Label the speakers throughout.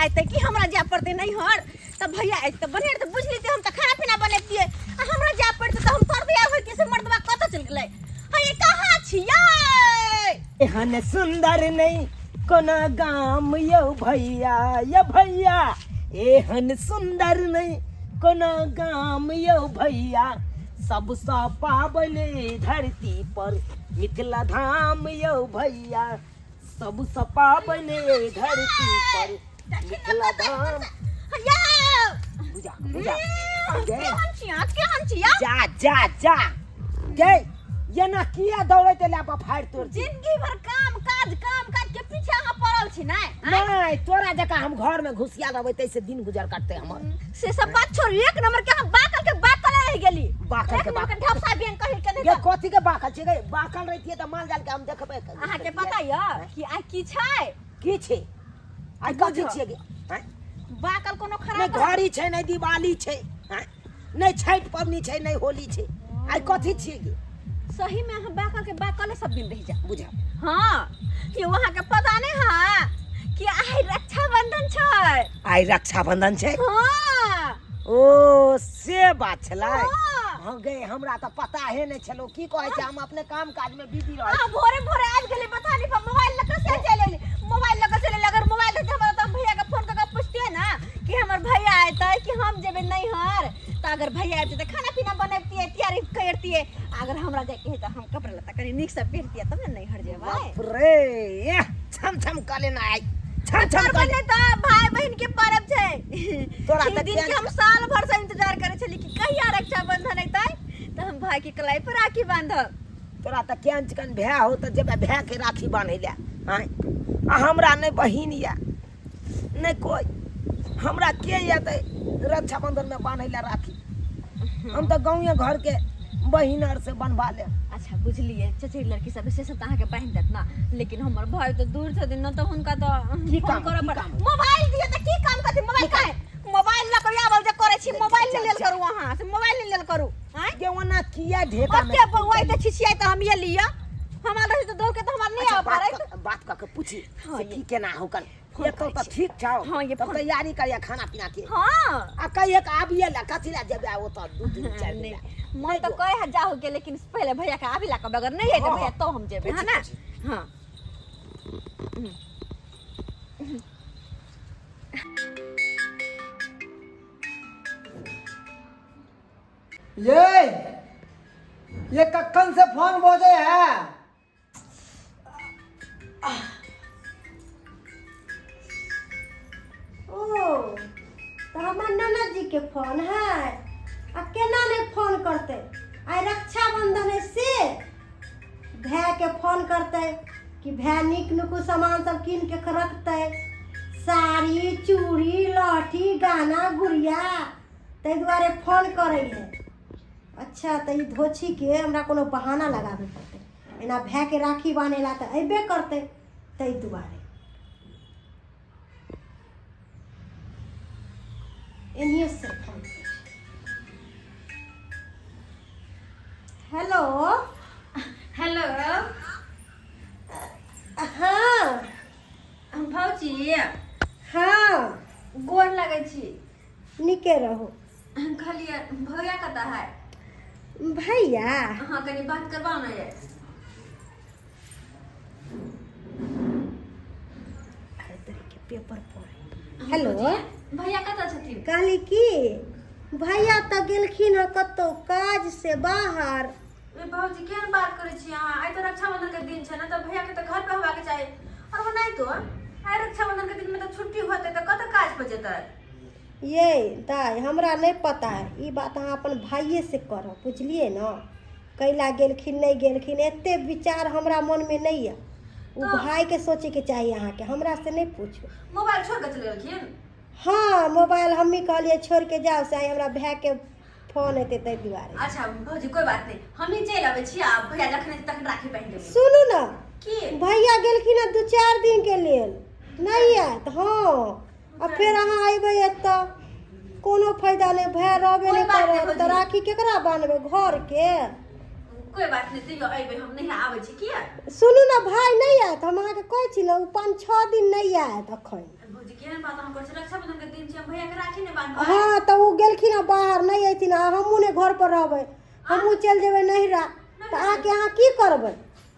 Speaker 1: आते कि हमरा जा पड़ते नहीं हर तब भैया आए तो बने तो बुझ लीते हम तो खाना पीना बनैतिए हमरा जा पड़ते तो हम तोर बियाह होय कैसे मर्दवा कत चल गेलै ये कहाँ छियै
Speaker 2: एहन सुंदर नहीं कोना गाम यौ भैया ये भैया एहन सुंदर नहीं कोना गाम यौ भैया सबसे पाबने धरती पर मिथिला धाम यौ भैया सबसे पाबने धरती पर मिथिला धाम बुझा बुझा
Speaker 1: केहन छियै
Speaker 2: जा जा जा गए ये ना किया दौड़ते लापा फाड़ तोड़
Speaker 1: जिंदगी भर काम काज के पीछे हम पड़ल छी
Speaker 2: नहीं तोरा जका हम घर में घुसिया रहबै तैसे दिन गुजर करते हमर
Speaker 1: से सब बात छोड़ एक नंबर के हम बाकल रह गेली
Speaker 2: बाकल के
Speaker 1: बाकल ढपसा बियन कहि के
Speaker 2: ये कथि के बाकल छै गे बाकल रहितिए त माल जाल के हम देखबै
Speaker 1: अहाँ के पता य कि आ की छै
Speaker 2: की छै आई कथि छियै गे हैं
Speaker 1: बाकल कोनो खराब
Speaker 2: नहीं घड़ी छै नहीं दिवाली छै हैं नहीं छठ पबनी छै नहीं होली छै आई कथि छियै गे
Speaker 1: सही में हम बाकल के बाकले सब दिन रह जा
Speaker 2: बुझा
Speaker 1: हां कि वहां के पता नहीं है कि आई रक्षाबंधन छै
Speaker 2: आई रक्षाबंधन छै
Speaker 1: हां
Speaker 2: ओ से बात छलै हां गे हमरा त पता है नहीं छलो की कहै छै हम अपने काम काज में बिजी रह
Speaker 1: हां भोरे भोरे आबि गेली पता नहीं पर मोबाइल लग से चले एली मोबाइल लग चले अगर मोबाइल रहते हमरा त भैया के फोन करके पूछते ना कि हमर भैया आते कि हम जेबे नहीं हर त अगर भैया आते त खाना पीना बनैतिए तैयारी करतिए अगर हमरा जाके है त हम कपड़ा लत्ता कनी नीक से पहिरतिए तब नहीं हर जेबै
Speaker 2: बाप रे छम छम काले ना आई छम छम
Speaker 1: काले त भाई बहन के पर्व छै
Speaker 2: तोरा त
Speaker 1: दिन के हम साल भर से इंतजार करे छली कि कहिया रक्षाबंधन एतै त हम भाई के कलाई पर राखी बांधब
Speaker 2: तोरा त केहन चिकन भै हो त जेबे भै के राखी बांधै ले हैं आ हमरा नहीं बहिन या नहीं कोई हमरा के या त रक्षाबंधन में बांधै ले राखी हम त गांव घर के बहिन आर से बनवा ले
Speaker 1: अच्छा बुझलिए चचेरी लड़की सब से सब त अहाँ के बांध देत ना लेकिन हमर भाई तो दूर छथिन न त हुनका त
Speaker 2: की
Speaker 1: फोन
Speaker 2: काम,
Speaker 1: करब
Speaker 2: की
Speaker 1: पड़
Speaker 2: काम?
Speaker 1: मोबाइल दिए त की काम करथि मोबाइल काहे मोबाइल ल के आबल जे करे छी मोबाइल ले लेल करू अहाँ से मोबाइल ले लेल करू हैं
Speaker 2: के ओना किया ढेका में
Speaker 1: ओते बउआई त छिछियाई त हम ये लिया हमरा रही त दौड़ के त हमरा नहीं आ पारे
Speaker 2: बात का के पूछी
Speaker 1: हाँ,
Speaker 2: से
Speaker 1: ये।
Speaker 2: की केना हो कल
Speaker 1: फोन
Speaker 2: ये तो
Speaker 1: करै छी।
Speaker 2: ठीक छौ
Speaker 1: हाँ, ये
Speaker 2: तब
Speaker 1: फोन।
Speaker 2: तैयारी करिया खाना पीना के
Speaker 1: हां
Speaker 2: आ कहिए के आबिए ला कथि ला जेबे ओ त दू दिन चार दिन
Speaker 1: नहीं मन तो कहे है जाओ के लेकिन पहले भैया के आबी ला के बगैर नहीं है तो भैया तो हम जेबे है ना हां
Speaker 3: ये कक्कन से फोन बोझे है
Speaker 4: ओ तो हमार नाना जी के फोन है आ केना ने फोन करते आई रक्षाबंधन है से भाई के फोन करते कि भाई निक नुकु सामान सब कीन के रखते साड़ी चूड़ी लहठी गाना गुड़िया ते दुआरे फोन करे है अच्छा तो ई धोछी के हमरा कोनो बहाना लगाबे पड़ते एना भाई के राखी बांधेला तो अबे करते ते दुआरे इन्हीं से फोन हेलो
Speaker 1: हेलो
Speaker 4: हाँ
Speaker 1: भौजी
Speaker 4: हाँ
Speaker 1: गोर लगे छी
Speaker 4: निके रहो
Speaker 1: कहलिए भैया कता है
Speaker 4: भैया
Speaker 1: हाँ कनी बात करवाओ ना ये
Speaker 4: अरे तेरे के पेपर पढ़े हेलो
Speaker 1: भैया कता छथिन
Speaker 4: कहली की भैया तो गेलखिन ह कतौ काज से बाहर
Speaker 1: ए भौजी केहन बात करे छी अहाँ आइ तो रक्षाबंधन के दिन छै ना तो भैया के तो घर पे होबाके चाही और वो नहीं तो आइ रक्षाबंधन के दिन में तो छुट्टी होते तो कत काज पे जेतै
Speaker 4: ये दाई हमरा नहीं पता है ई बात अहाँ अपन भाइये से करब बुझलिए ना कैला गेलखिन नहीं गेलखिन एते विचार हमरा मन में नहीं है वो भाई के सोचे के चाहिए अहाँ के हमरा से नहीं पूछो
Speaker 1: मोबाइल छोड़ के चले गेलखिन
Speaker 4: हाँ मोबाइल हम ही कहलिए छोड़ के जाओ से हमरा भाई के फोन एते तै दुआरे
Speaker 1: अच्छा भौजी कोई बात नहीं हम ही चल आबे छी आ भैया जखन तक राखी पहन देबै
Speaker 4: सुनू ना
Speaker 1: की
Speaker 4: भैया गेलखिन ह 2-4 दिन के लेल नहीं आयत हाँ अब फिर अहाँ अइबै एतऽ कोनो फायदा नहीं भाई रहबे नहीं करे तो राखी केकरा बांधबे घर के
Speaker 1: कोई बात नहीं तैयो अइबै हम नहीं आबै छी किया
Speaker 4: सुनू ना भाई नहीं आयत हम अहाँ के कहै छी ना 5-6 दिन नहीं आयत अखन
Speaker 1: भौजी केहन बात हम कहै रक्षाबंधन के दिन छै हम भैया के राखी ने बांधबै।
Speaker 4: हाँ तो वो गेलखिन आ बाहर नहीं अयथिन हमहूँ ने घर पर रहबै हमहूँ चल जेबै नहिरा तो आके अहाँ की करबै।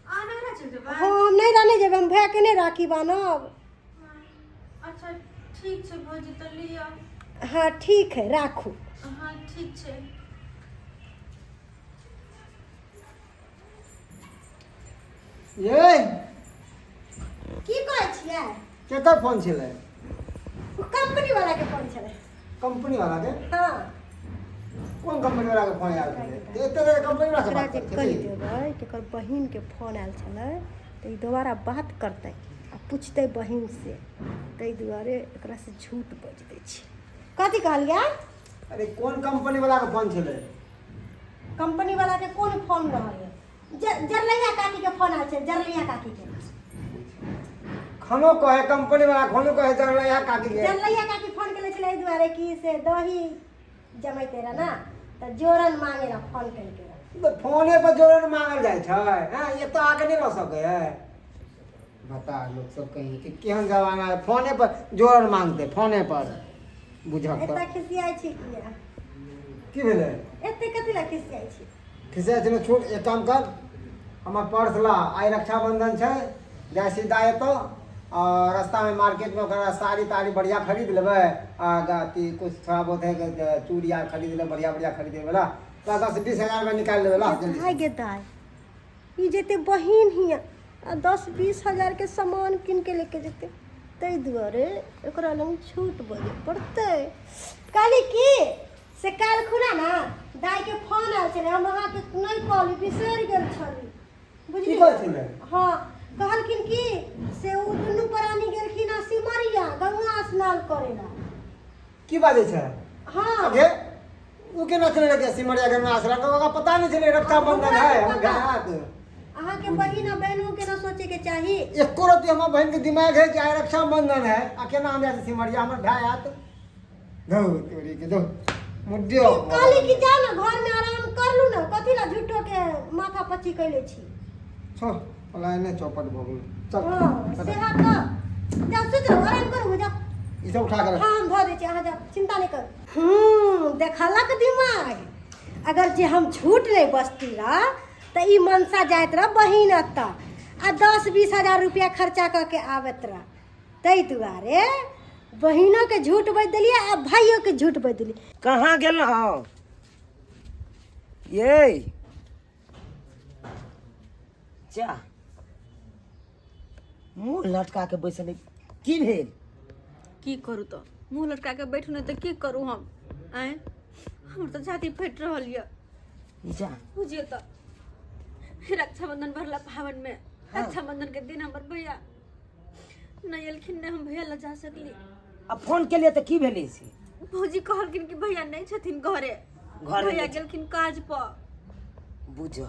Speaker 1: आ नहीं रह चल जेबै।
Speaker 4: हाँ हम नहिरा नहीं जेबै हम भैया के नहीं राखी बान्हब।
Speaker 1: अच्छा ठीक छै भौजी त लिअ।
Speaker 4: हाँ ठीक है राखू।
Speaker 1: हाँ ठीक छै।
Speaker 3: ये
Speaker 4: की कहै छियै
Speaker 3: केकर फोन छलै?
Speaker 4: कंपनी वाला के फोन छलै।
Speaker 3: कंपनी वाला के?
Speaker 4: हाँ
Speaker 3: कोन कंपनी वाला के फोन आयल छलै? एते देर कंपनी वाला से
Speaker 4: एकरा
Speaker 3: बात
Speaker 4: जे
Speaker 3: करतै
Speaker 4: कहि
Speaker 3: की?
Speaker 4: देबै कि एकर बहिन के फोन आयल छलै तऽ ई दोबारा बात करतै आ पूछतै बहिन से ताहि दुआरे एकरा से झूठ बज दै छै। कथी कहलियै?
Speaker 3: अरे कोन कंपनी वाला के फोन छलै?
Speaker 4: कंपनी वाला के कोन फोन रहलै? जरलैया काकी के फोन आयल छै जरलैया काकी के।
Speaker 3: खनो कहे कंपनी वाला खनो कहे चल यहाँ काकी के।
Speaker 4: जरलैया काकी फोन केले छलै एहि दुआरे कि से दही जमैते रह ना तऽ जोरन मांगे ला फोन केलकै रह।
Speaker 3: तो फोने पर जोरन मांगल जाय छै। हां ये तो आगे नहीं रह सके है। बता लोग सब कहीं कि केहन जमाना है फोने पर जोरन मांगते फोने पर बुझक
Speaker 4: एते खिसियाइ छी किया?
Speaker 3: की भेले?
Speaker 4: एते कथी ला खिसियाइ छी?
Speaker 3: खिसे छै छोड़ एक काम कर हमर पर्स ला आइ रक्षाबंधन छै जाय सीधा एतो और रास्ता में मार्केट में ओकरा साड़ी ताड़ी बढ़िया खरीद लेबै आ गाती कुछ थोड़ा बहुत है कि चूड़ी आर खरीद ले बढ़िया बढ़िया खरीद लेबै तो 10-20 हजार में निकाल लेबै ला जल्दी।
Speaker 4: भाई गे दाई ई जेते बहिन हिया आ 10-20 हजार के सामान किन के लेके जेते ताहि दुआरे एकरा लग छूट बजे पड़ते। काली की से काल खुना ना दाई के फोन आयल छलै हम अहाँ के नहीं कहली बिसरि गेल छली बुझली।
Speaker 3: की कहै छलै?
Speaker 4: हाँ कहलखिन की से उ दुनू प्राणी गेलखिन आ सिमरिया गंगा स्नान करेला।
Speaker 3: की बाजे छै?
Speaker 4: हाँ
Speaker 3: अगे उ केना चले लगे सिमरिया गंगा आश्रम का ओकरा पता नहीं चले रक्षाबंधन है हम घात।
Speaker 4: अहाँ के बहिन आ बहनों के ना सोचे के चाही।
Speaker 3: एको रति हमर बहन के दिमाग है कि आइ रक्षाबंधन है आ केना हम जाए सिमरिया हमर भाई आत धौ तोरी के धौ मुड्डियो
Speaker 4: काली की जा ना घर में आराम कर लू ना कथी ला झूठो के माथा पच्ची कैले छी।
Speaker 3: छोड़ पलाय ने चौपट भ गेल चल
Speaker 4: हाँ सेहा का जा सुत रहो आराम करो जा।
Speaker 3: ई सब उठा कर
Speaker 4: हाँ हम धो दे छी अहाँ जा चिंता नहीं कर। देखलक दिमाग अगर जे हम झूठ नहीं बचती रहा तो ई मनसा जाइत रहा बहिन अत्ता आ 10-20 हजार रुपया खर्चा करके आवत रहा ताहि दुआरे बहिनों के झूठ बज दिलिए आ भाइयों के झूठ बज दिली।
Speaker 2: कहाँ गेल हो ये जा मुँह लटका के बैसल है। की भेल?
Speaker 1: की करू तो मुंह लटका के बैठू नहीं तो की करू हम आए हमर तो छाती फट रहल ये।
Speaker 2: जा
Speaker 1: बुझिए तो रक्षाबंधन भरला पावन में
Speaker 2: हाँ।
Speaker 1: रक्षाबंधन के दिन हमर भैया नहीं एलखिन ने हम भैया ला जा सकली।
Speaker 2: अब फोन के लिए तो की भेले से?
Speaker 1: भौजी कहलखिन कि भैया नहीं छथिन घरे भैया
Speaker 2: नहीं
Speaker 1: गेलखिन काज पर।
Speaker 2: बुझ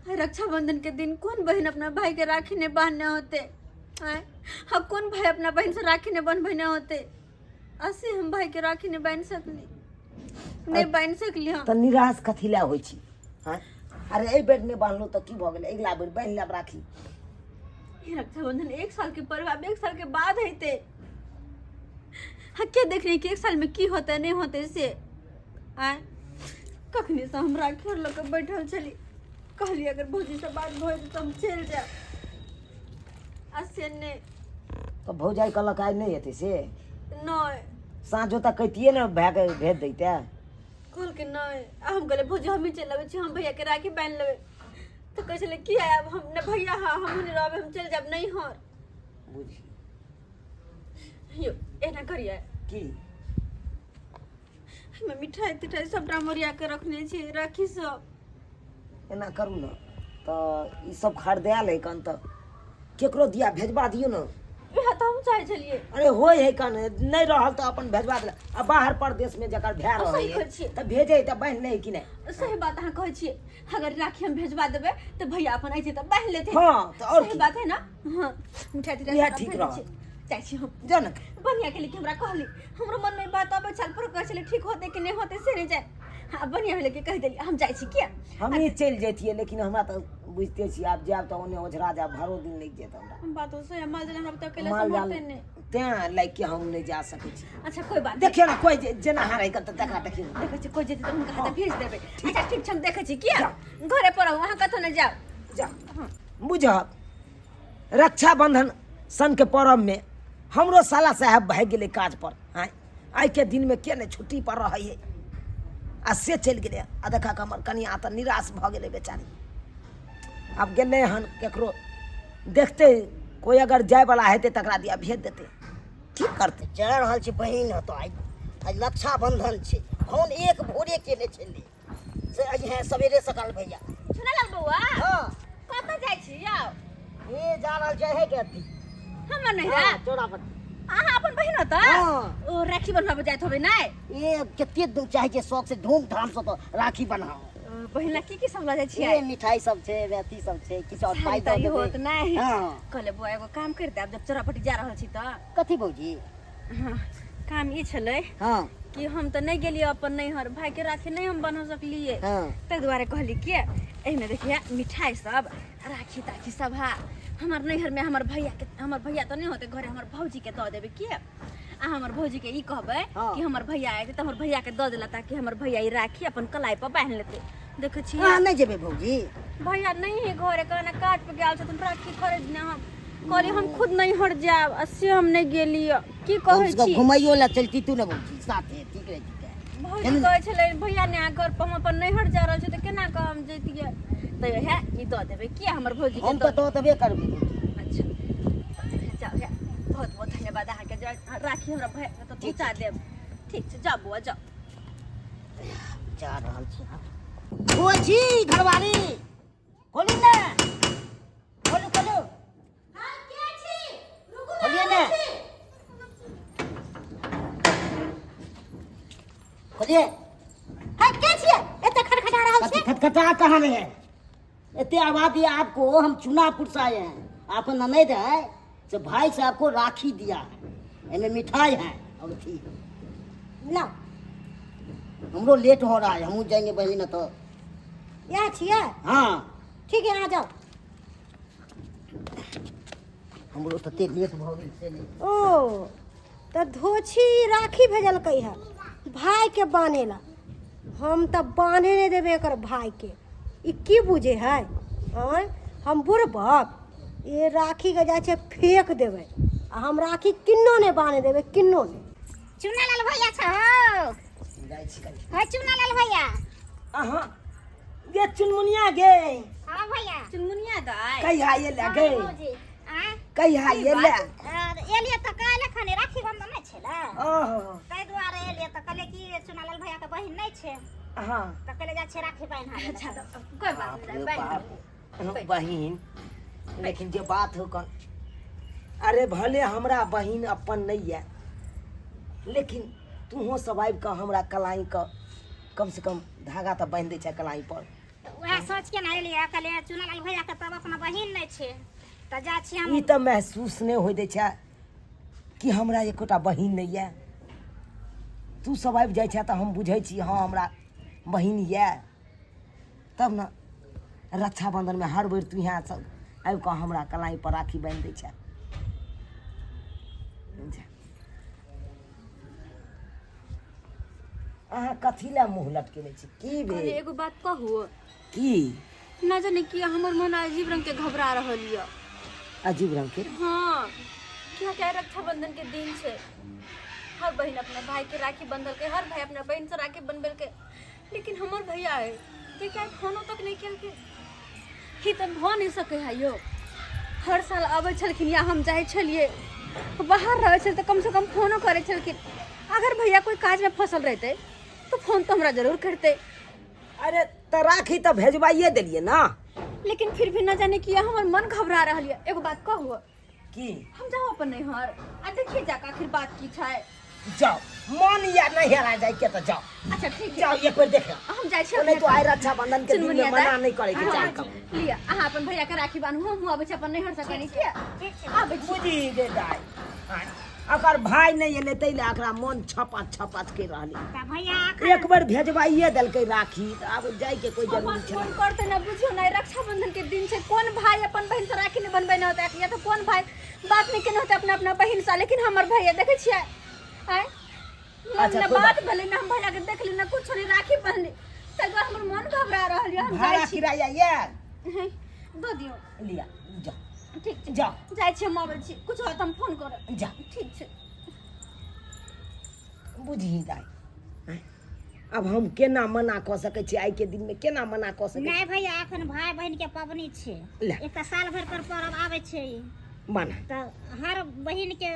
Speaker 1: रक्षाबंधन के दिन कौन बहन अपना भाई के राखी ने बांधने होते हैं? हाँ कौन भाई अपना बहन से राखी ने बंधने होते? ऐसे हम भाई के राखी ने बांध सकली नहीं बांध सकली हम।
Speaker 2: तो निराश कथी ला होइ छी? हाँ अरे ए बेर ने बांधलो तो की भ गेलै अगला बेर बांध लेब राखी।
Speaker 1: ये रक्षाबंधन 1 साल के पर्व अब 1 साल के बाद हैते। हाँ क्या देख रही कि 1 साल में की होता नहीं होते से आए कखनी से हम राखी और लोग बैठल चली कहली अगर भौजी से बात भइल तो हम चल जाए असे ने
Speaker 2: तो भौजाई कहलक आज नहीं हेतै से
Speaker 1: नहीं
Speaker 2: साँझो तक कहितिए ने भै के भेज दैते।
Speaker 1: कहल के नहीं हम कहले भौजी हम ही चल लेबै छी हम भैया के राखी बांध लेबै तो कह चले की है अब हम ने भैया हाँ हम नहीं रहबै हम चल जाब नहीं हर
Speaker 2: बुझी
Speaker 1: यो एना करिए
Speaker 2: की
Speaker 1: मैं मिठाई तिठाई सब डामरिया के रखने छी राखी सब
Speaker 2: एना करू न तो ई सब खरीदा ले कन तो केकरो दिया भेजबा दियो न।
Speaker 1: वह तो हम चाहे चलिए
Speaker 2: अरे होय है कन नहीं रहल तो अपन भेजबा दे आ बाहर प्रदेश में जकर भै
Speaker 1: सही
Speaker 2: रहल
Speaker 1: कहै
Speaker 2: है
Speaker 1: छियै।
Speaker 2: तो भेजे तो बांध ले कि नहीं?
Speaker 1: सही बात अहाँ कहै छियै अगर राखी हम भेजबा देबै तो भैया अपन ऐते तो बांध लेते।
Speaker 2: हाँ, तो और
Speaker 1: सही
Speaker 2: की?
Speaker 1: बात है ना। हाँ मिठाई तिठाई
Speaker 2: यह
Speaker 1: सब
Speaker 2: ठीक
Speaker 1: भेजै
Speaker 2: रह।
Speaker 1: छियै। जाइ छी हम
Speaker 2: जो न
Speaker 1: बढ़िया के लिए हमरा कहली हमरो मन में बात आबै छल पर कहै छलै ठीक होते कि नहीं होते से नहीं जाए। हाँ बढ़िया भेलै कि कह देली हम जाइ छी किया
Speaker 2: हम ही चल जैतिए लेकिन हमरा तो बुझते छी आप जाब तो ओने ओझरा जाब भरो दिन लग जेत हमरा।
Speaker 1: हम बात से माल जाल हमरा तो अकेले
Speaker 2: माल जाल
Speaker 1: संभालते नहीं।
Speaker 2: ते लाइक हम नहीं जा सकै छी।
Speaker 1: अच्छा कोई बात
Speaker 2: देखियो ना कोई जेना हारै क त देखा देखियो
Speaker 1: देखै छी कोई जेते त हुनका हाथे भेज देबै। अच्छा ठीक छै हम देखै छी किया घरे पर वहां कतो न जाओ।
Speaker 2: जा बुझब रक्षाबंधन सन के पर्व में हमरो साला साहब भाग गेलै काज पर। हाँ आइ के दिन में के ने छुट्टी पर रहै है आ से चलि गेलै आ देखा के हमर कनिया त निराश भ गेलै बेचारी। अब गेलै हन केकरो देखते कोई अगर जाय वाला हेतै तकरा दिया भेज देतै की करतै।
Speaker 5: जा रहल छै बहिन हतो आज आज रक्षाबंधन छै फोन एक भोरे केने छलै से आज है सवेरे सकाल भैया।
Speaker 1: सुना लाल बउआ
Speaker 5: हां
Speaker 1: कत जाय छी याओ
Speaker 5: ये जा रहल छै है के अथी
Speaker 1: हमर नहिरा
Speaker 5: चोरापट्टी।
Speaker 1: अहाँ अपन बहिन त
Speaker 5: हाँ।
Speaker 1: ओ राखी बनबाबे जाइत होबै नै
Speaker 5: ये केते दिन चाहे छै शौक से धूमधाम से तो राखी बनाओ।
Speaker 1: बहिना की सब लगे छी
Speaker 5: ये मिठाई सब छै व्यक्ति सब छै किछ और पाई
Speaker 1: त
Speaker 5: दे
Speaker 1: होत नै
Speaker 5: हां
Speaker 1: कहले बुआ एगो काम कर दे अब जब चोरापट्टी जा रहल छी त
Speaker 5: कथी भौजी।
Speaker 1: हाँ, काम ई छलै
Speaker 5: हां
Speaker 1: कि हम त नहीं गेलिए अपन नैहर भाई के राखी नहीं हम बना सकलिए
Speaker 5: हां
Speaker 1: तै दुआरे कहली के एहिमे देखिए मिठाई सब राखी ताखी सब है हमर नैहर में हमर भैया तो नहीं होते घरे हमर भौजी के द देबे के आ हमर भौजी के ई कहबे
Speaker 5: हाँ।
Speaker 1: कि हमर भैया आए त हमर भैया के द देला ताकि हमर भैया ई राखी अपन कलाई पर बांध लेते। देखे छी
Speaker 5: हां नहीं जेबे भौजी।
Speaker 1: भैया नहीं है घरे कहना काट पे गेल छथुन राखी खरीदने हम कहली हम खुद नहीं हट जाब आ से हम नहीं गेली की कहै छी
Speaker 5: घुमाइयो ला चलती तू ना भौजी साथे ठीक रह जेते।
Speaker 1: भौजी कहै छलै भैया ने घर पर हम अपन नहीं हट जा रहल छी त केना क हम जैतिए त है ई द देबे कि हमर भौजी के
Speaker 5: हम तो तबे करबे।
Speaker 1: अच्छा जाओ है बहुत बहुत धन्यवाद अहाँ के राखी हमरा भैया के तो पहुंचा देब। ठीक छै जाओ बुआ जाओ
Speaker 5: जा रहल छी भौजी घरवाली खोली ना खोलू खोलू
Speaker 4: हां के छी रुकू
Speaker 5: खोलिए ना खोलिए।
Speaker 4: हां के छी एते खटखटा रहल
Speaker 5: कथी
Speaker 4: छी
Speaker 5: खटखटा कहाँ नहीं है इतने आबादी आपको हम चुनापुर से आए हैं आपको ननद है से भाई से आपको राखी दिया है इनमें मिठाई है और थी
Speaker 4: ला
Speaker 5: हमरो लेट हो रहा है हम जाएंगे बहन तो।
Speaker 4: या छिए
Speaker 5: हाँ
Speaker 4: ठीक है आ जाओ।
Speaker 5: हमरो तते लेट भ गेल से नहीं।
Speaker 4: ओ त धोछी राखी भेजलकै है भाई के बानेला हम त बांधे नहीं देबे एकर भाई के ई की बुझे है हैं हम बुढ़बक ये राखी के जाय छै फेंक देबे आ हम राखी किन्नो नहीं बांधे देबे किन्नो नहीं।
Speaker 6: चुनालाल भैया छौ
Speaker 5: जाय छी कनी
Speaker 6: हाय चुनालाल भैया
Speaker 2: अहाँ गे चुनमुनिया गे
Speaker 6: हां भैया
Speaker 1: चुनमुनिया दाई
Speaker 2: कहिया ये ले गे
Speaker 6: भौजी आ
Speaker 2: कहिया ये ले
Speaker 6: एलिए त काले खने राखी बंधन नै छला
Speaker 2: ओहो
Speaker 6: तै दुआरे एलिए त कहले कि चुनालाल भैया के बहिन नै छै
Speaker 2: हाँ
Speaker 6: त कहले जा छै राखी बांध
Speaker 1: अच्छा तो कोई बात नहीं बाय
Speaker 2: बहिन लेकिन जे बात हो कन अरे भले हमरा बहिन अपन नहीं है लेकिन तूहो सब आबि कऽ हमरा कलाई क कम से कम धागा तो बांध दे छै कलाई पर।
Speaker 6: वह सोच के ना एलिए कहले चुनालाल भैया के तब अपना बहिन नै छै त जा छी हम
Speaker 2: ई तो महसूस नहीं हो दे छै कि हमरा एकोटा बहिन नहीं है। तू सब आबि जाइ छै तो हम बुझै छी हाँ हमरा बहिन है तब न रक्षाबंधन में हर बेर तू यहाँ सब आबि कऽ हमरा कलाई पर राखी बांध दे छै। अहाँ कथी ला मुँह लटकेने छी की
Speaker 1: अरे
Speaker 2: भेल
Speaker 1: एगो बात कहू
Speaker 2: की
Speaker 1: ना जाने कि हमर मन अजीब रंग के घबरा रहल य।
Speaker 2: अजीब रंग के
Speaker 1: हाँ क्या क्या रक्षाबंधन के दिन छै हर बहन अपने भाई के राखी बंधल के हर भाई अपने बहन से राखी बनबल के लेकिन हमर भैया है जे क्या फोनो तक नहीं केल के ही त भ नहीं सके है यो। हर साल आबै छलखिन या हम जाए छलिए बाहर रहे छल त कम से कम फोनो करे छलखिन अगर भैया कोई काज में फसल रहते तो फोन तो हमरा जरूर करते।
Speaker 2: अरे तो राखी तो भेजवाइए दिलिए ना
Speaker 1: लेकिन फिर भी न जाने किया हमर मन घबरा रहल है। एगो बात कहू
Speaker 2: की
Speaker 1: हम जाओ अपन नैहर आ देखिए जाकर आखिर बात की छै।
Speaker 2: जाओ मन या नहीं हेरा जाए के तो जाओ
Speaker 1: अच्छा ठीक है
Speaker 2: जाओ एक बार देख
Speaker 1: हम जाए छी
Speaker 2: नहीं तो आइ रक्षाबंधन के दिन में मना नहीं करे के चाहे कम
Speaker 1: लिया अहाँ अपन भैया के राखी बांधू हम आबै छी अपन नैहर से कनी के
Speaker 6: ठीक छै
Speaker 1: आबै छी
Speaker 2: बुझी दे दाई हाँ अकर भाई नहीं एले तैले एकरा मन छपात छपात के रहली
Speaker 6: ता भैया
Speaker 2: एक बार भेजवाइए देलकै राखी त अब जाय के कोई जरूरी छै
Speaker 1: फोन करते ना बुझियो ना रक्षाबंधन के दिन छै कोन भाई अपन बहन से राखी नहीं बनबै ना होता या तो कोन भाई बात नहीं केना होता अपना अपना बहन से लेकिन हमर भैया देखे छियै आय
Speaker 2: अच्छा,
Speaker 1: ना
Speaker 2: कोई
Speaker 1: बात भले ना हम भैया के देखली ना कुछ नहीं राखी बंधली तब हमर मन घबरा रहल है हम
Speaker 2: भाड़ा
Speaker 1: जाय छी
Speaker 2: किराया ये
Speaker 1: दो दियो
Speaker 2: लिया जा
Speaker 1: ठीक छै
Speaker 2: जा
Speaker 1: जाय छी हम आबै छी कुछ होत हम फोन करब
Speaker 2: जा
Speaker 1: ठीक छै
Speaker 2: बुझी दाई हैं? अब हम केना मना कऽ सकै छी आइ के दिन में केना मना कऽ सकै
Speaker 6: नहीं भैया एखन भाई बहन के पबनी छै
Speaker 2: ले।
Speaker 6: एक साल भर पर पर्व आवे छै
Speaker 2: छी मना
Speaker 6: तो हर बहन के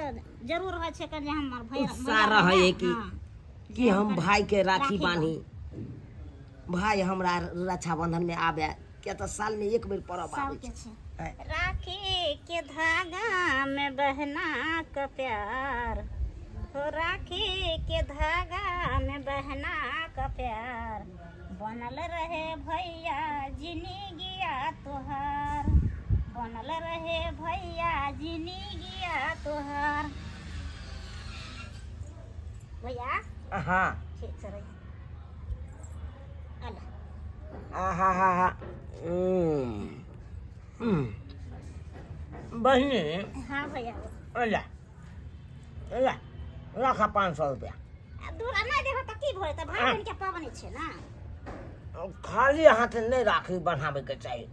Speaker 6: जरूर होइ छै कि हमर भैया
Speaker 2: उत्साह रहे कि
Speaker 6: हाँ।
Speaker 2: कि हम भाई के राखी
Speaker 6: राखी
Speaker 2: बांधी भाई हमरा रक्षाबंधन में आवे क्या तो साल में एक बेर पर्व
Speaker 6: साल
Speaker 2: आवे
Speaker 6: के
Speaker 2: छै
Speaker 6: छै
Speaker 2: हैं?
Speaker 6: राखी के धागा में बहना का प्यार हो राखी के धागा में बहना का प्यार बनल रहे भैया जिंदगिया तोहार बनल रहे भैया जिंदगिया तोहार भैया
Speaker 2: हाँ
Speaker 6: ठीक से रही अल्लाह
Speaker 2: आहा हा हा बहनी
Speaker 6: हाँ भैया
Speaker 2: ला ला रखा 500 रुपया
Speaker 6: दूरा नहीं देखो तो की भोरे तो भाई बहन के पावनी छै ना
Speaker 2: खाली हाथ नहीं राखी बनावे के चाहिए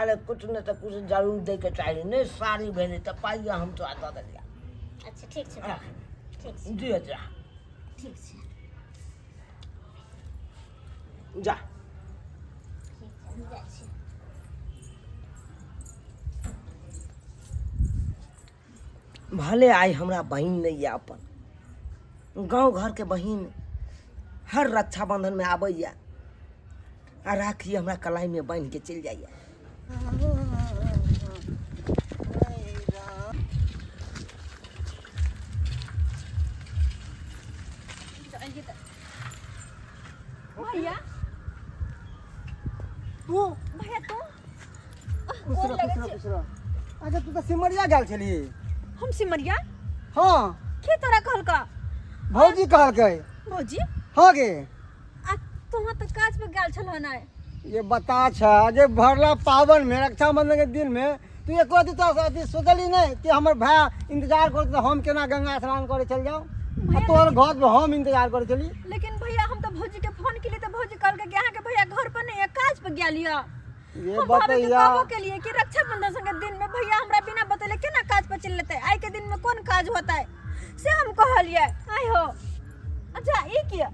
Speaker 2: अरे कुछ न तो कुछ जरूर दे के चाहिए नहीं साड़ी भेजे तो पाइए हम तो आता दिया
Speaker 6: अच्छा ठीक छै भैया, ठीक छै
Speaker 2: दिए जा
Speaker 6: ठीक छै
Speaker 2: जा
Speaker 6: ठीक छै हम जाइ छी
Speaker 2: भले आई हमरा बहन नहीं है अपन गांव घर के बहन हर रक्षाबंधन में आबैया आ राखी हमरा कलाई में बांध के चल जाइए
Speaker 1: भैया
Speaker 3: तू
Speaker 1: भैया तू
Speaker 3: खुश रह खुश रह खुश रह अच्छा तू तो सिमरिया गेल छली
Speaker 1: हम सिमरिया
Speaker 3: हाँ
Speaker 1: के तोरा कहलका
Speaker 3: भौजी कहलकै
Speaker 1: भौजी
Speaker 3: हाँ गे
Speaker 1: आ तुम तो काज पे गेल छलो ना
Speaker 3: ये बता छ जे भरला पावन में रक्षाबंधन के दिन में तू एक अथी तो अथी सोचली नहीं कि हमर भाई इंतजार करत तो हम केना गंगा स्नान करे चल जाओ आ तोहर घर पे हम इंतजार करे चली
Speaker 1: लेकिन भैया हम तो भौजी के फोन के लिए तो भौजी कहल के यहाँ के भैया घर पर नहीं है काज पे गेल लिया
Speaker 3: ये
Speaker 1: हम भाभी के
Speaker 3: बतैया
Speaker 1: कहबो के लिए कि रक्षाबंधन के दिन में भैया हमरा बिना बतैले केना काज पे चल लेते आई के दिन में कौन काज होता है से हम कहलिए आई हो अच्छा ये किया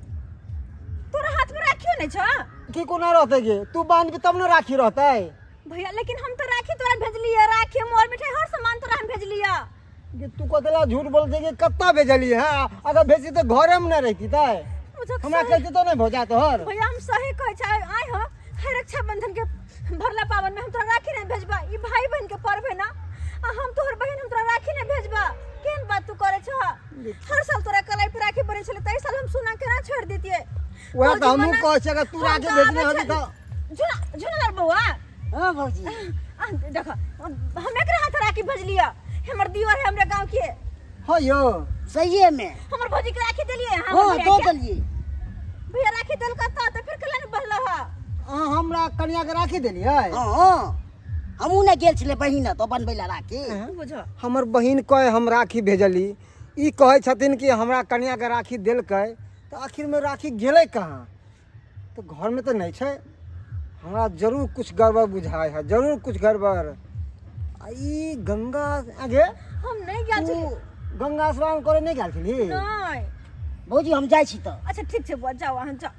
Speaker 1: तोरा हाथ में राखियो नहीं छ
Speaker 3: की कोना रहते गे तू बांध के तब न राखी रहते
Speaker 1: भैया लेकिन हम तो राखी तोरा भेजलिए राखी मोर मिठाई हर सामान तोरा हम भेजलिए
Speaker 3: कि तू कतला झूठ बोलते कि कत्ता भेजली है अगर भेजी तो घरे में न रहती ता हमरा कहते तो नहीं भौजा तोहर
Speaker 1: भैया हम सही कहै छै आई हो है रक्षाबंधन के भरला पावन में हम तोरा राखी नहीं भेजबा ई भाई बहन के पर्व है ना आ हम तोहर बहन हम तोरा राखी नहीं भेजबा केन बात तू करे छ हर साल तोरा कलाई पे राखी बने छले तई साल हम सुना केना छोड़ देतिए
Speaker 3: वह तो हमहू कह छै अगर तू राखी भेजने हबी तो
Speaker 1: झुना झुना बउआ
Speaker 5: हाँ भौजी
Speaker 1: देखो हम एकरा हाथ राखी भेजलिए हमर दीवार है हमरे गांव के
Speaker 3: हां यो
Speaker 5: सही में
Speaker 1: हमर भौजी के राखी देलिए
Speaker 5: हाँ तो चलिए
Speaker 1: भैया राखी देल का तो फिर कला नहीं बहला है
Speaker 3: हमरा कन्या के राखी देली है
Speaker 5: हाँ हमू ने गेल छले बहिन तो बनबै ला राखी
Speaker 1: बुझो
Speaker 3: हमर बहिन कहे हम राखी भेजली ई कहे छथिन कि हमरा कन्या के राखी देलकै तो आखिर में राखी गेलै कहाँ तो घर में तो नहीं छै हमरा जरूर कुछ गड़बड़ बुझाय है जरूर कुछ गड़बड़ आ ई गंगा आगे
Speaker 1: हम नहीं गेल
Speaker 3: तू
Speaker 1: छी
Speaker 3: गंगा स्नान करे नहीं गेल छली
Speaker 1: नहीं
Speaker 5: भौजी हम जाइ छी तो
Speaker 1: अच्छा ठीक छै बुआ जाओ अहाँ जाओ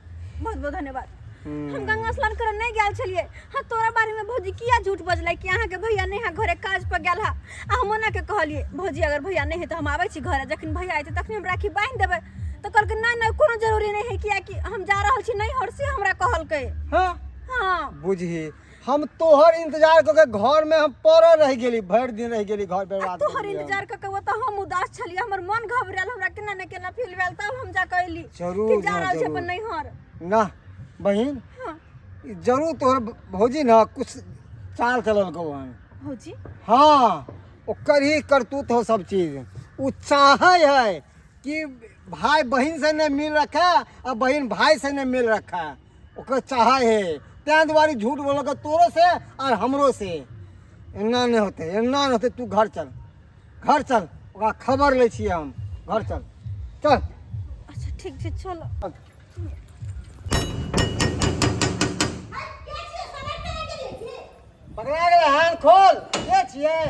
Speaker 1: बहुत बहुत धन्यवाद हम गंगा स्नान करे नहीं गेल छलिए हाँ तोरा बारे में भौजी किया झूठ बजलै कि अहाँ के भैया नहीं है घरे काज पर गेल है आ हम ओना के कहलिए भौजी अगर भैया नहीं है तो हम आबै छी घरे जखन भैया आइते तखन हम राखी बांध देबै तो कहलकै नहीं नहीं कोनो जरूरी नहीं है किया कि हम जा रहल छी नहीं हर से हमरा कहलकै
Speaker 3: हाँ
Speaker 1: हाँ
Speaker 3: बुझी हम तोहर इंतजार करके घर में हम पड़ल रह गेली भर दिन रह गेली घर पे रात
Speaker 1: तोहर इंतजार करके वो तो हम उदास छलिए हमर मन घबराल हमरा केना न केना फील भेल तब हम जा कहली
Speaker 3: जरूर
Speaker 1: कि जा
Speaker 3: ना,
Speaker 1: रहल छी
Speaker 3: जरूर।
Speaker 1: अपन नैहर
Speaker 3: ना बहिन
Speaker 1: हाँ
Speaker 3: ई जरूर तोहर भौजी ना कुछ चाल चलल को
Speaker 1: भौजी
Speaker 3: हाँ ओकर ही करतूत हो सब चीज उत्साह है कि भाई बहन से नहीं मिल रखा और बहन भाई से नहीं मिल रखा, ओकर चाह है। त्या दुआरे झूठ बोलोगे तोरो से और हमरो से। एना नहीं होते, एना नहीं होते। तू घर चल, घर चल, ओकरा खबर ले छियै हम। घर चल, चल।
Speaker 1: अच्छा ठीक छै, चलो।
Speaker 3: पकड़ा गेलै हाथ खोल, के छियै?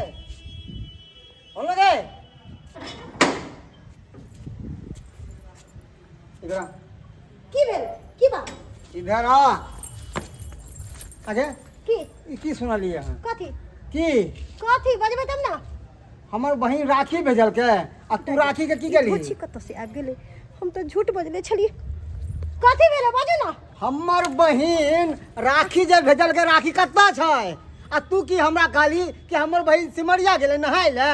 Speaker 3: बोल गे इधर आ,
Speaker 4: की भेल की बात
Speaker 3: इधर आ। आगे
Speaker 4: की
Speaker 3: ई की सुनलियै हँ?
Speaker 4: कथी
Speaker 3: की
Speaker 4: कथी बजबै तब ना।
Speaker 3: हमर बहिन राखी भेजल के आ तू राखी के की
Speaker 4: पूछी
Speaker 3: केली?
Speaker 4: कतऽ से आबि गेलै, हम तऽ झूठ बजले छलियै। कथी भेलै बाजू ना।
Speaker 3: हमर बहिन राखी जे भेजल के, राखी कतऽ छै? आ तू की हमरा कहली कि हमर बहिन सिमरिया गेलै नहाय ले?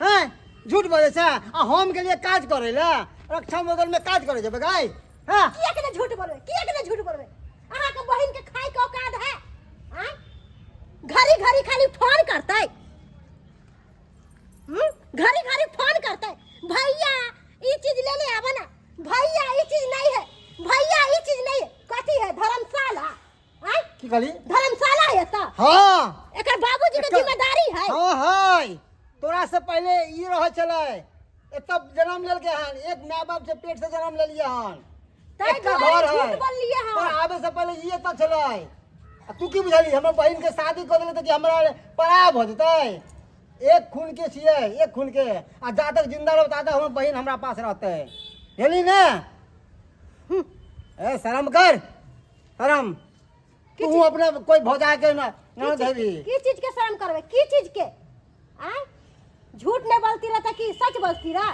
Speaker 3: हैं झूठ बजै छै। आ हम गेलियै काज करे ले, रक्षाबंधन में काज करे जेबै गाय? हैं
Speaker 4: किया के झूठ बोलबै, किया के झूठ बोलबै? अहाँ के बहिन के खाय के औकात है? हैं घड़ी घड़ी खाली फोन करतै, घड़ी घड़ी फोन करतै, भैया ई चीज ले ले आबे ना, भैया ई चीज नहीं है, भैया ई चीज नहीं है। कथी है धर्मशाला? हैं
Speaker 3: की कहली?
Speaker 4: धर्मशाला है त
Speaker 3: हाँ
Speaker 4: एकर बाबूजी के जिम्मेदारी है।
Speaker 3: हाँ हाय, तोरा से पहले ई रह चले, तब जन्म लेल के हन, एक माँ बाप से पेट से जन्म ले लिए हन,
Speaker 4: तै
Speaker 3: एक घर
Speaker 4: दुआरे
Speaker 3: है।
Speaker 4: झूठ बोललिए हन।
Speaker 3: तोरा आबे से पहले ये तक चले। आ तू की बुझली हमर बहिन के शादी कर देले त कि हमरा पराया भ जेतै? एक खून के छियै, एक खून के। आ जा तक जिंदा रहब ता तक हमर बहिन हमरा पास रहतै। हेली ने? ए शर्म कर, शर्म। तू अपने कोई भौजा के ना ना धरी।
Speaker 4: की चीज के शर्म करबै, की चीज के? आय झूठ नहीं बोलती रहता कि सच बोलती रह?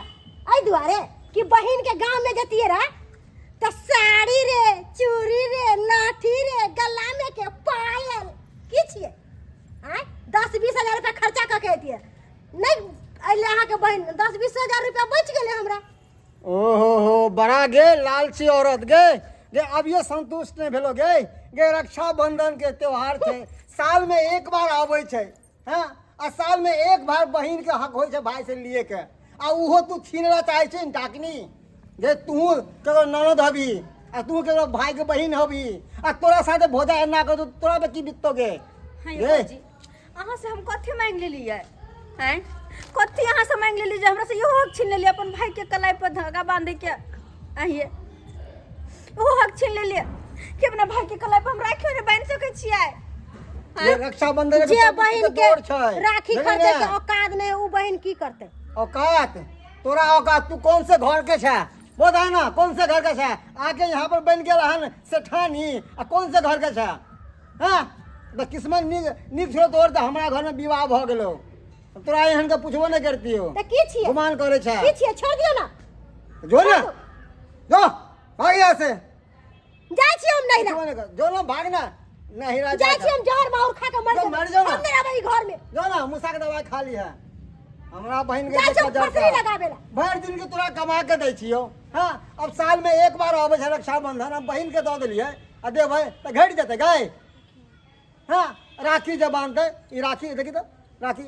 Speaker 4: आई दुआरे कि बहन के गांव में जतिए रह तो साड़ी रे, चूड़ी रे, लाठी रे, गला में के पायल की छिए? आय 10-20 हजार रुपया खर्चा क के एतिए, नहीं अइले अहाँ के बहन 10-20 हजार रुपया बच गेले हमरा।
Speaker 3: ओहो हो, बड़ा गे लालची औरत गे। गे अब ये संतुष्ट नहीं भेलो गे। गे रक्षाबंधन के त्योहार थे, साल में एक बार आवे छै। हाँ आ साल में एक बार बहिन के हक होय छै भाई से लिए के, आ उहो तू छीनला चाहे छै टाकनी। गे तू केकरो ननद हबी आ तू केकरो भाई के बहिन हबी, आ तोरा साथे भोजा एना कर तोरा पे की बिततो गे?
Speaker 1: हाँ
Speaker 3: गे
Speaker 1: बाबूजी, अहाँ से हम कथी मांग लेलियै? हैं कथी अहाँ से मांग लेलियै जे हमरा से इहो हक छीन लेलियै अपन भाई के कलाई पर धागा बांधे के? आइए ओहो हक छीन लेलियै कि अपना भाई के कलाई पर हम राखियो ने बांध सकै छियै?
Speaker 3: ये रक्षाबंधन के
Speaker 4: जे
Speaker 3: सबसे
Speaker 4: बहन
Speaker 3: दौड़
Speaker 4: के
Speaker 3: छै।
Speaker 4: राखी
Speaker 3: बुझली
Speaker 4: खरीदे
Speaker 3: ने?
Speaker 4: के औकात नहीं, उ बहन की करते?
Speaker 3: औकात तोरा औकात, तू कौन से घर के छे? बोल ना कौन से घर के छे? आके यहाँ पर बन गेल हन सेठानी, आ कौन से घर के छे? हाँ तो किस्मत नीक छो तोर त हमरा घर में विवाह भ गेलो, तोरा एहन के पूछबो नहीं करती हो।
Speaker 4: त की छिए?
Speaker 3: गुमान करे छे।
Speaker 4: की छिए? छोड़ दियो ना।
Speaker 3: जो ना जो भाग यहाँ से।
Speaker 4: जाय छी हम नहीं
Speaker 3: पूछबो
Speaker 4: ना,
Speaker 3: नहीं कर, जो ना भाग ना। नहीं रह
Speaker 4: जाय छी हम जहर माहौर खा के मर
Speaker 3: जो
Speaker 4: जाब।
Speaker 3: मर जाओ ना।
Speaker 4: हम नहीं आबै घर में।
Speaker 3: जो ना मुसा के दवाई खा ली है। हमरा बहन
Speaker 4: जाय छी
Speaker 3: के
Speaker 4: फसरी लगाबे ला।
Speaker 3: भर दिन के तोरा कमा के दै छियो। हाँ अब साल में एक बार आवे छै रक्षाबंधन, हम बहन के दऽ देलियै आ देबै त घटि जेतै गै? हाँ राखी जब बांधतै, ई राखी देखी तो राखी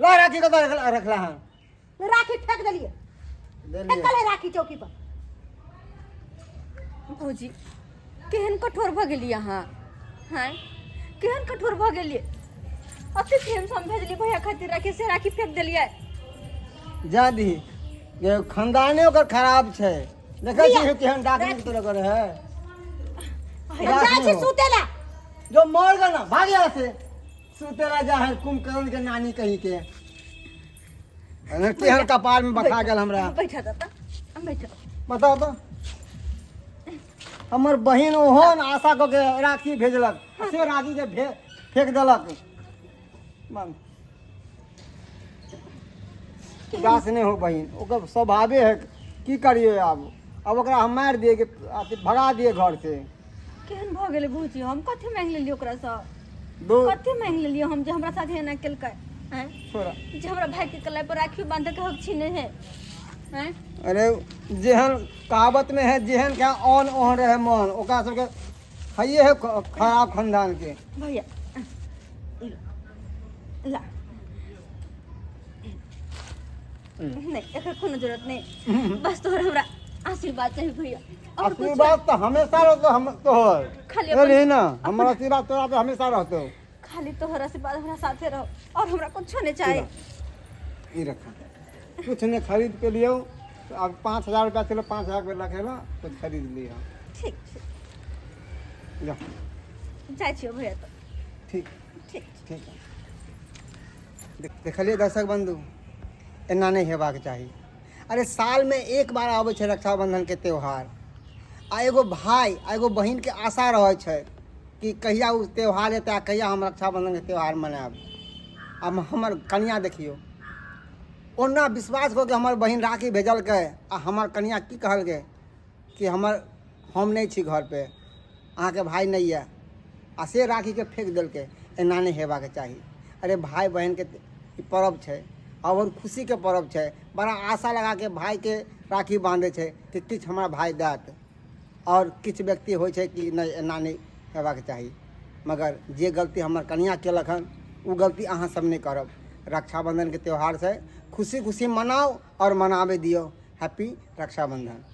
Speaker 3: ला, राखी कतऽ रखला हन?
Speaker 4: राखी फेंक देलिए, फेंकले राखी चौकी पर।
Speaker 1: भौजी केहन कठोर भ गेलियै अहाँ? हैं केहन कठोर भ गेलियै? अते प्रेम से हम भेजली भैया खातिर राखी, से राखी फेंक देलियै?
Speaker 3: जा दी ये खानदाने ओकर खराब छै। देखै छी केहन डाकनी के तरह करे है।
Speaker 4: जाय छी सुतेला।
Speaker 3: जो मर गल ना भाग यहाँ से। सुतेला जा है कुंभकर्ण के नानी कहीं के। केहन कपार में बखा गेल हमरा।
Speaker 1: बैठा दाता, हम बैठा।
Speaker 3: बताओ तो हमर बहिन ओहन आशा क के राखी भेजलक, से राखी के फेंक देलक। उदास नहीं हो बहिन, ओकर स्वभावे है। की करिए अब ओकरा हम मार दिए कि भगा दिए घर से।
Speaker 1: केहन भ गेलै भौजी? हम कथी मांग लेलियै ओकरा से?
Speaker 3: दो
Speaker 1: कथी मांग लेलियै हम जे हमरा साथे एना केलकै? हैं
Speaker 3: छोड़ा।
Speaker 1: जे हमरा भाई के कलाई पर राखी बांधे के हक छीने है? हैं
Speaker 3: अरे जेहन कहावत में है, जेहन क्या ऑन ओहन रहे मन, ओकरा सबके हइये है खराब खानदान के।
Speaker 1: भैया ला नहीं एकर कोनो जरूरत नहीं बस तोहर हमरा आशीर्वाद चाहिए भैया और कुछ
Speaker 3: आशीर्वाद तो हमेशा रहते हम तोहर
Speaker 1: खाली
Speaker 3: ये नहीं ना हमारा आशीर्वाद तोरा पे हमेशा रहते हो।
Speaker 1: खाली तोहर आशीर्वाद हमरा साथे रहो और हमरा कुछ नहीं चाहिए।
Speaker 3: ये रखा कुछ नहीं खरीद के लिए तो अब 5,000 रुपया चलो 5,000 रुपया रखेला कुछ खरीद लिया।
Speaker 1: ठीक ठीक
Speaker 3: जा
Speaker 1: जाइ छियो भैया तो
Speaker 3: ठीक
Speaker 1: ठीक
Speaker 3: ठीक है देखलिए दर्शक बंधु एना नहीं हेबाक चाही। अरे साल में एक बार आबै छै रक्षाबंधन के त्यौहार आ एगो भाई आ एगो बहिन के आशा रहै छै कि कहिया उ त्यौहार एतै कहिया हम रक्षाबंधन के त्यौहार मनाएब। अब हमर कनिया देखियो ओना विश्वास कऽ के हमर बहिन राखी भेजलकै आ हमर कनिया की कहलकै कि हम नहीं छी घर पे अहाँके भाई नहीं है आ से राखी के फेंक देलकै। एना नहीं हेबाक चाही। अरे भाई बहन के ई पर्व छै और खुशी के पर्व छै। बड़ा आशा लगा के भाई के राखी बांधे छै कि किछु हमरा भाई देत और किछु व्यक्ति होइ छै कि नहीं एना नहीं हेबाक चाही। मगर जे गलती हमर कनिया केलक हन उ गलती अहाँ सब नहीं करब। रक्षाबंधन के त्यौहार से खुशी खुशी मनाओ और मनाबे दियो। हैप्पी रक्षाबंधन।